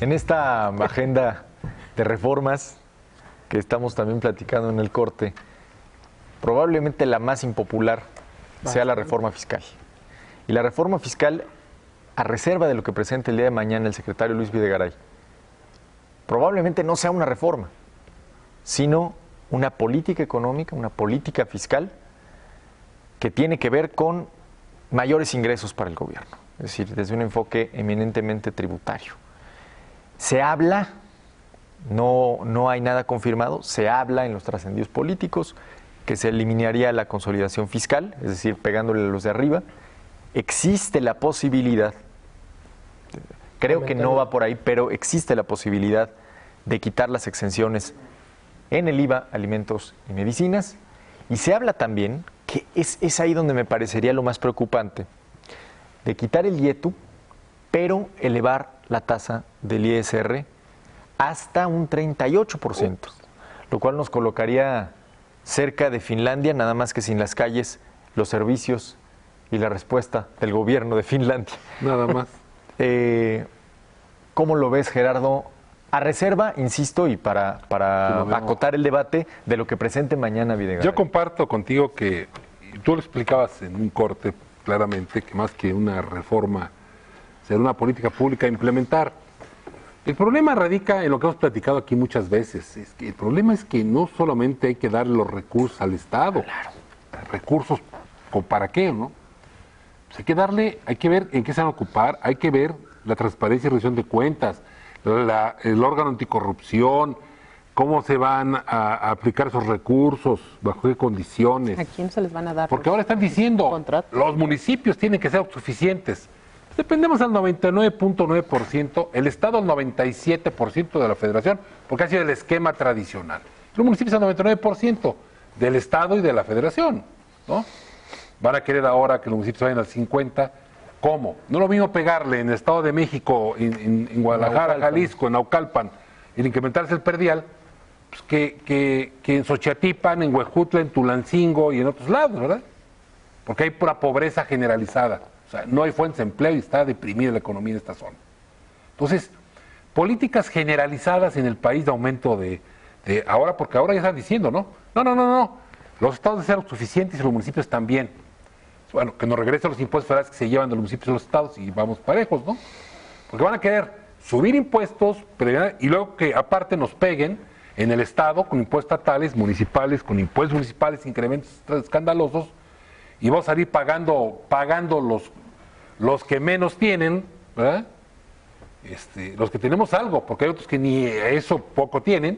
En esta agenda de reformas que estamos también platicando en el corte, probablemente la más impopular sea la reforma fiscal. Y la reforma fiscal, a reserva de lo que presente el día de mañana el secretario Luis Videgaray, probablemente no sea una reforma, sino una política económica, una política fiscal que tiene que ver con mayores ingresos para el gobierno, es decir, desde un enfoque eminentemente tributario. Se habla, no hay nada confirmado, se habla en los trascendidos políticos que se eliminaría la consolidación fiscal, es decir, pegándole a los de arriba. Existe la posibilidad, creo que no va por ahí, pero existe la posibilidad de quitar las exenciones en el IVA, alimentos y medicinas. Y se habla también, que es ahí donde me parecería lo más preocupante, de quitar el IETU, pero elevar la tasa del ISR hasta un 38%, lo cual nos colocaría cerca de Finlandia, nada más que sin las calles, los servicios y la respuesta del gobierno de Finlandia. Nada más. ¿Cómo lo ves, Gerardo? A reserva, insisto, y para acotar el debate de lo que presente mañana Videgaray. Yo comparto contigo que, tú lo explicabas en un corte claramente, que más que una reforma, será una política pública a implementar. El problema radica en lo que hemos platicado aquí muchas veces. Es que el problema es que no solamente hay que darle los recursos al Estado. Claro. Recursos, ¿para qué, no? Pues hay que ver en qué se van a ocupar, hay que ver la transparencia y rendición de cuentas, el órgano anticorrupción, cómo se van a aplicar esos recursos, bajo qué condiciones. ¿A quién se les van a dar? Porque ahora están diciendo, los municipios tienen que ser autosuficientes. Dependemos al 99.9%, el Estado al 97% de la Federación, porque ha sido el esquema tradicional. Los municipios al 99% del Estado y de la Federación, ¿no? Van a querer ahora que los municipios vayan al 50%. ¿Cómo? No es lo mismo pegarle en el Estado de México, en Guadalajara, Jalisco, en Naucalpan, el incrementarse el predial, pues que en Xochiatilpan, en Huejutla, en Tulancingo y en otros lados, ¿verdad? Porque hay pura pobreza generalizada. O sea, no hay fuentes de empleo y está deprimida la economía en esta zona. Entonces, políticas generalizadas en el país de aumento de ahora, porque ahora ya están diciendo, ¿no? No. Los estados deben ser autosuficientes y los municipios también. Bueno, que nos regresen los impuestos federales que se llevan de los municipios a los estados y vamos parejos, ¿no? Porque van a querer subir impuestos y luego que aparte nos peguen en el estado con impuestos estatales, municipales, con impuestos municipales, incrementos escandalosos, y vamos a salir pagando los que menos tienen, ¿verdad? Los que tenemos algo, porque hay otros que ni eso poco tienen,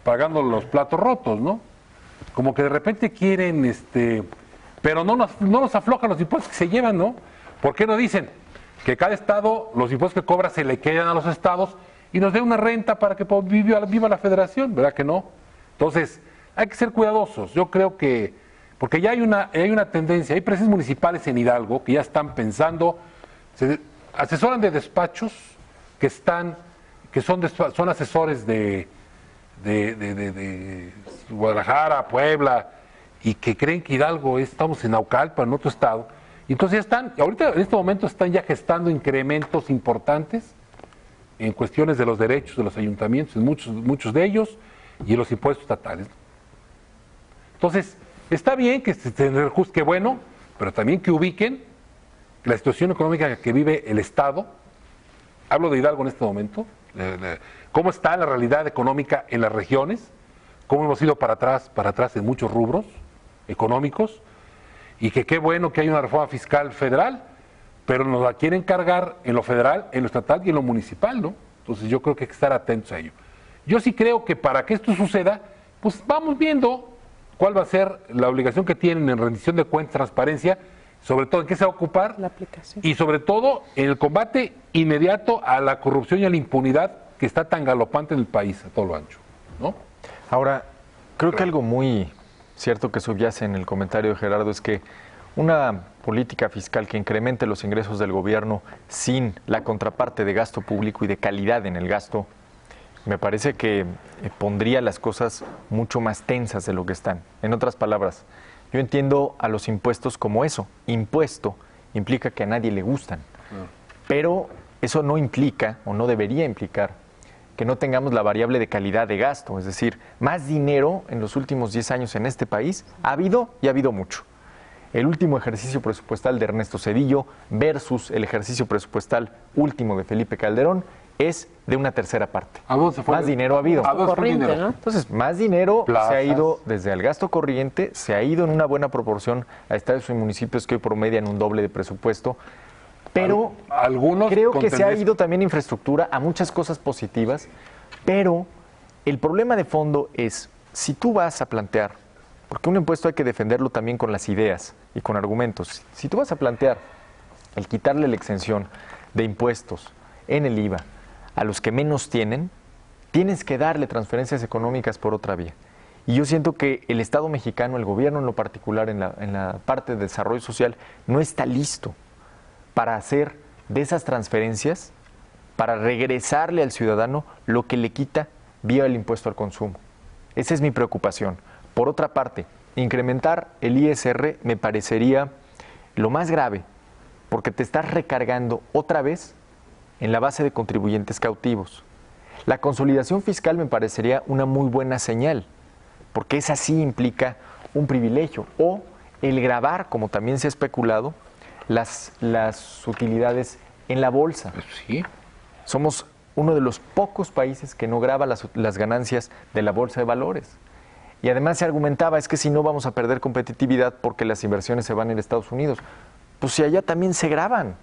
pagando los platos rotos, ¿no? Como que de repente quieren, pero no nos aflojan los impuestos que se llevan, ¿no? ¿Por qué no dicen que cada estado, los impuestos que cobra se le quedan a los estados y nos dé una renta para que viva la federación? ¿Verdad que no? Entonces, hay que ser cuidadosos. Yo creo que, porque ya hay una tendencia, hay presidencias municipales en Hidalgo que ya están pensando, se asesoran de despachos que son asesores de Guadalajara, Puebla, y que creen que Hidalgo estamos en Naucalpan, en otro estado. Y entonces ahorita en este momento están ya gestando incrementos importantes en cuestiones de los derechos de los ayuntamientos, en muchos de ellos, y en los impuestos estatales. Entonces, está bien que se reajuste, bueno, pero también que ubiquen la situación económica que vive el Estado. Hablo de Hidalgo en este momento, cómo está la realidad económica en las regiones, cómo hemos ido para atrás en muchos rubros económicos, y que qué bueno que hay una reforma fiscal federal, pero nos la quieren cargar en lo federal, en lo estatal y en lo municipal, ¿no? Entonces yo creo que hay que estar atentos a ello. Yo sí creo que para que esto suceda, pues vamos viendo cuál va a ser la obligación que tienen en rendición de cuentas, transparencia, sobre todo en qué se va a ocupar, la aplicación, y sobre todo en el combate inmediato a la corrupción y a la impunidad que está tan galopante en el país, a todo lo ancho, ¿no? Ahora, creo que algo muy cierto que subyace en el comentario de Gerardo es que una política fiscal que incremente los ingresos del gobierno sin la contraparte de gasto público y de calidad en el gasto, me parece que pondría las cosas mucho más tensas de lo que están. En otras palabras, yo entiendo a los impuestos como eso. Impuesto implica que a nadie le gustan, pero eso no implica o no debería implicar que no tengamos la variable de calidad de gasto, es decir, más dinero en los últimos 10 años en este país ha habido y ha habido mucho. El último ejercicio presupuestal de Ernesto Zedillo versus el ejercicio presupuestal último de Felipe Calderón es de una tercera parte. ¿A dónde se fue? Más dinero ha habido. ¿A dónde fue el dinero? ¿no? Entonces, más dinero Plazas. se ha ido desde el gasto corriente, se ha ido en una buena proporción a estados y municipios que hoy promedian un doble de presupuesto, pero Algunos creo con que se ha tendencia- ido también infraestructura a muchas cosas positivas, pero el problema de fondo es, si tú vas a plantear, porque un impuesto hay que defenderlo también con las ideas y con argumentos, si tú vas a plantear el quitarle la exención de impuestos en el IVA a los que menos tienen, tienes que darle transferencias económicas por otra vía. Y yo siento que el Estado mexicano, el gobierno en lo particular, en la parte de desarrollo social, no está listo para hacer de esas transferencias, para regresarle al ciudadano lo que le quita vía el impuesto al consumo. Esa es mi preocupación. Por otra parte, incrementar el ISR me parecería lo más grave, porque te estás recargando otra vez en la base de contribuyentes cautivos. La consolidación fiscal me parecería una muy buena señal, porque esa sí implica un privilegio, o el gravar, como también se ha especulado, las utilidades en la bolsa. Sí. Somos uno de los pocos países que no graba las ganancias de la bolsa de valores. Y además se argumentaba, es que si no vamos a perder competitividad porque las inversiones se van a ir a Estados Unidos. Pues si allá también se graban.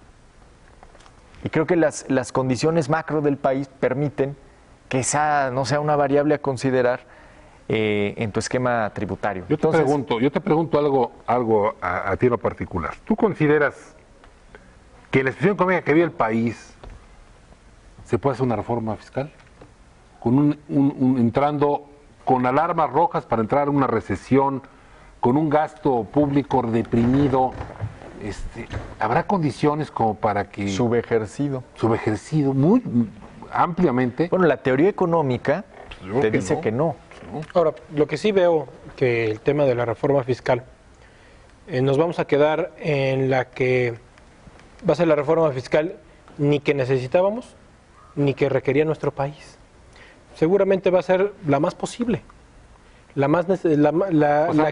Y creo que las condiciones macro del país permiten que esa no sea una variable a considerar en tu esquema tributario. Yo te pregunto algo a ti en lo particular. ¿Tú consideras que en la situación económica que vive el país se puede hacer una reforma fiscal? Con entrando con alarmas rojas para entrar en una recesión, con un gasto público deprimido, ¿habrá condiciones como para que Subejercido. subejercido muy ampliamente? Bueno, la teoría económica Yo creo te que dice no. que no. Ahora, lo que sí veo que el tema de la reforma fiscal, nos vamos a quedar en la que va a ser la reforma fiscal ni que necesitábamos, ni que requería nuestro país. Seguramente va a ser la más posible, la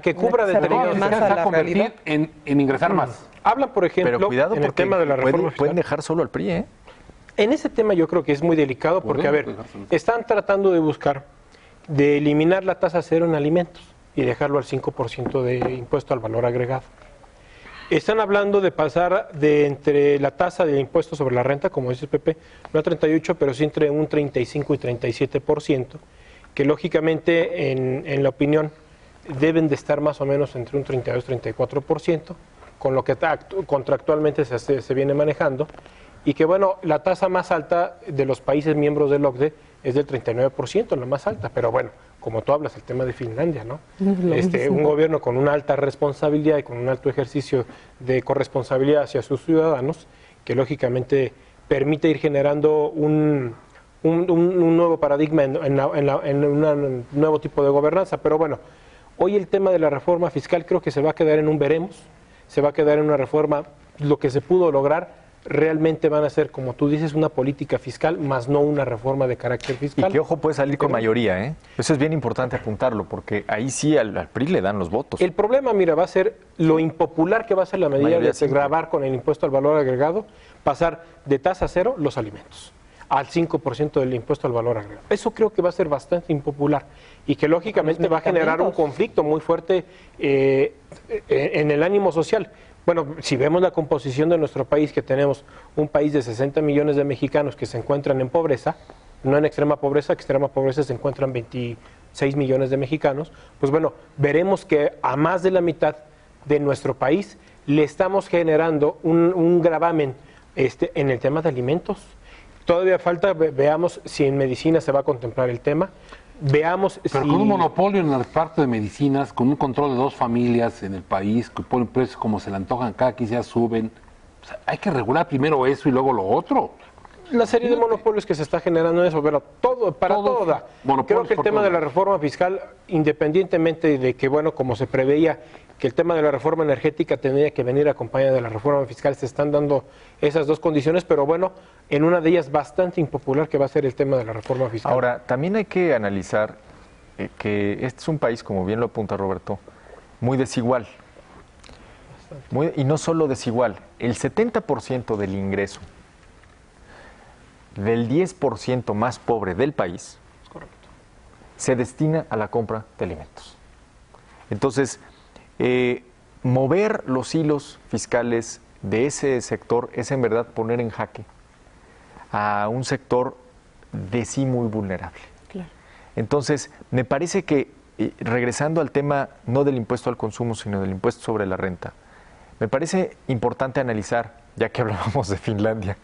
que cubra se de adecua derechos. más Se a va la a convertir realidad. en ingresar más. Hablan, por ejemplo, Pero cuidado en el porque tema de la reforma pueden fiscal. dejar solo al PRI, ¿eh? En ese tema yo creo que es muy delicado porque, a ver, están tratando de buscar de eliminar la tasa cero en alimentos y dejarlo al 5% de impuesto al valor agregado. Están hablando de pasar de entre la tasa de impuesto sobre la renta, como dice Pepe, no a 38, pero sí entre un 35 y 37%, que lógicamente en la opinión deben de estar más o menos entre un 32 y 34%, con lo que contractualmente se viene manejando, y que bueno, la tasa más alta de los países miembros del OCDE es del 39%, la más alta, pero bueno, como tú hablas, el tema de Finlandia, ¿no? Un gobierno con una alta responsabilidad y con un alto ejercicio de corresponsabilidad hacia sus ciudadanos, que lógicamente permite ir generando un nuevo paradigma en un nuevo tipo de gobernanza. Pero bueno, hoy el tema de la reforma fiscal creo que se va a quedar en un veremos, se va a quedar en una reforma, lo que se pudo lograr. Realmente van a ser, como tú dices, una política fiscal, más no una reforma de carácter Y fiscal. que ojo puede salir con mayoría, ¿eh? Eso es bien importante apuntarlo, porque ahí sí al PRI le dan los votos. El problema, mira, va a ser lo impopular que va a ser la medida Mayoría de simple. gravar con el impuesto al valor agregado, pasar de tasa cero los alimentos al 5% del impuesto al valor agregado. Eso creo que va a ser bastante impopular y que lógicamente va a generar un conflicto muy fuerte en el ánimo social. Bueno, si vemos la composición de nuestro país, que tenemos un país de 60 millones de mexicanos que se encuentran en pobreza, no en extrema pobreza se encuentran 26 millones de mexicanos, pues bueno, veremos que a más de la mitad de nuestro país le estamos generando un gravamen en el tema de alimentos. Todavía falta, veamos si en medicina se va a contemplar el tema. Veamos Pero si... con un monopolio en la parte de medicinas, con un control de dos familias en el país, que ponen precios como se le antojan, cada 15 días suben. O sea, hay que regular primero eso y luego lo otro. La serie de monopolios que se está generando en eso, pero para todo da. Monopolios Creo que el por tema todo. de la reforma fiscal, independientemente de que, bueno, como se preveía, que el tema de la reforma energética tendría que venir acompañada de la reforma fiscal. Se están dando esas dos condiciones, pero bueno, en una de ellas bastante impopular, que va a ser el tema de la reforma fiscal. Ahora, también hay que analizar que este es un país, como bien lo apunta Roberto, muy desigual. Y no solo desigual, el 70% del ingreso del 10% más pobre del país se destina a la compra de alimentos. Entonces, mover los hilos fiscales de ese sector es en verdad poner en jaque a un sector de sí muy vulnerable. Claro. Entonces, me parece que, regresando al tema no del impuesto al consumo, sino del impuesto sobre la renta, me parece importante analizar, ya que hablábamos de Finlandia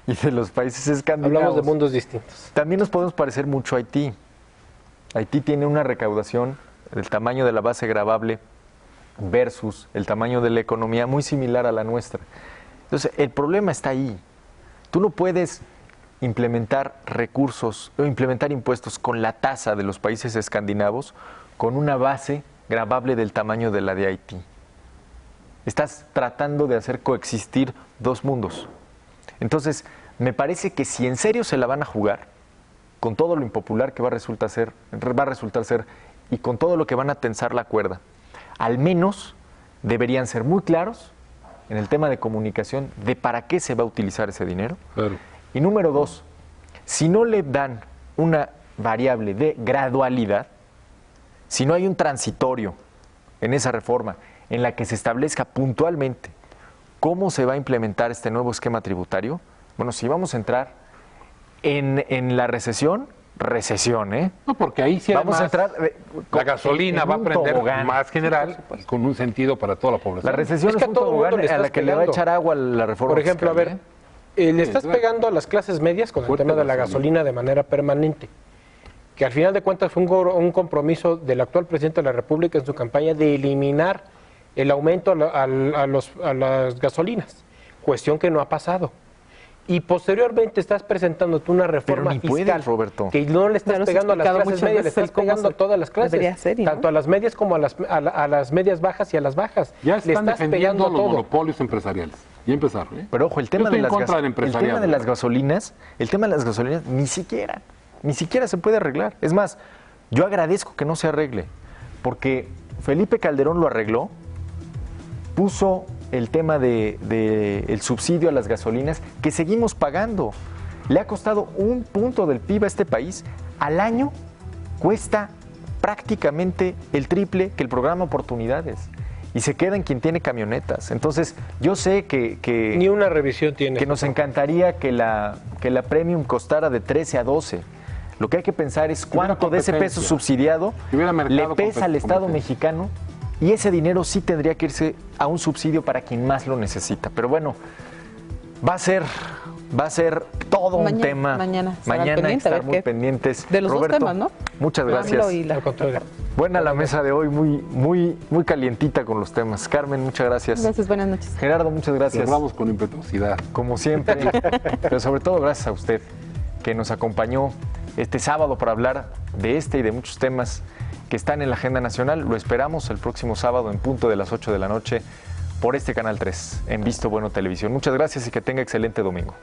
y de los países escandinavos. Hablamos de mundos distintos. También nos podemos parecer mucho a Haití. Haití tiene una recaudación del tamaño de la base gravable versus el tamaño de la economía muy similar a la nuestra. Entonces, el problema está ahí. Tú no puedes implementar recursos o implementar impuestos con la tasa de los países escandinavos con una base gravable del tamaño de la de Haití. Estás tratando de hacer coexistir dos mundos. Entonces, me parece que si en serio se la van a jugar, con todo lo impopular que va a resultar ser y con todo lo que van a tensar la cuerda, al menos deberían ser muy claros en el tema de comunicación de para qué se va a utilizar ese dinero. Claro. Y número dos, si no le dan una variable de gradualidad, si no hay un transitorio en esa reforma en la que se establezca puntualmente cómo se va a implementar este nuevo esquema tributario, bueno, si vamos a entrar en la recesión, ¿eh? No, porque ahí sí vamos a entrar la gasolina va a prender tobogán. más general y con un sentido para toda la población. La recesión Es es que a un todo mundo tobogán le a la estás que le va a pegando. echar agua a la reforma Por ejemplo, fiscal, a ver, le estás claro. pegando a las clases medias con el Fuerte tema de la gasolina. gasolina de manera permanente, que al final de cuentas fue un compromiso del actual presidente de la República en su campaña de eliminar el aumento a las gasolinas, cuestión que no ha pasado. Y posteriormente estás presentando tú una reforma ni fiscal puedes, Roberto. que no le estás Ya nos pegando a las explicado clases muchas medias, le veces estás cómo pegando a se todas las clases, debería ser, ¿y no? tanto a las medias como a las medias bajas y a las bajas. Ya le están estás defendiendo pegando a los todo. monopolios empresariales. Ya empezaron, ¿eh? Pero ojo, el tema, Yo estoy de en contra del el empresariado. tema de las gasolinas, ni siquiera se puede arreglar. Es más, yo agradezco que no se arregle, porque Felipe Calderón lo arregló, puso el tema de el subsidio a las gasolinas, que seguimos pagando. Le ha costado 1 punto del PIB a este país. Al año cuesta prácticamente el triple que el programa Oportunidades. Y se queda en quien tiene camionetas. Entonces, yo sé que Ni una revisión tiene. que nos encantaría que la Premium costara de 13 a 12. Lo que hay que pensar es cuánto de ese peso competencia. subsidiado Que hubiera mercado le pesa al Estado competencia. mexicano, y ese dinero sí tendría que irse a un subsidio para quien más lo necesita. Pero bueno, va a ser todo un tema. Mañana estarán Mañana hay que pendientes, a estar ver muy qué- pendientes. de los dos Roberto, temas, ¿no? Muchas AMLO gracias. y la- Al contrario. Buena la mesa de hoy, muy calientita con los temas. Carmen, muchas gracias. Gracias, buenas noches. Gerardo, muchas gracias. Cerramos con impetuosidad. Como siempre, pero sobre todo gracias a usted que nos acompañó este sábado para hablar de este y de muchos temas que están en la agenda nacional. Lo esperamos el próximo sábado en punto de las 8 de la noche por este Canal 3 en Visto Bueno Televisión. Muchas gracias y que tenga excelente domingo.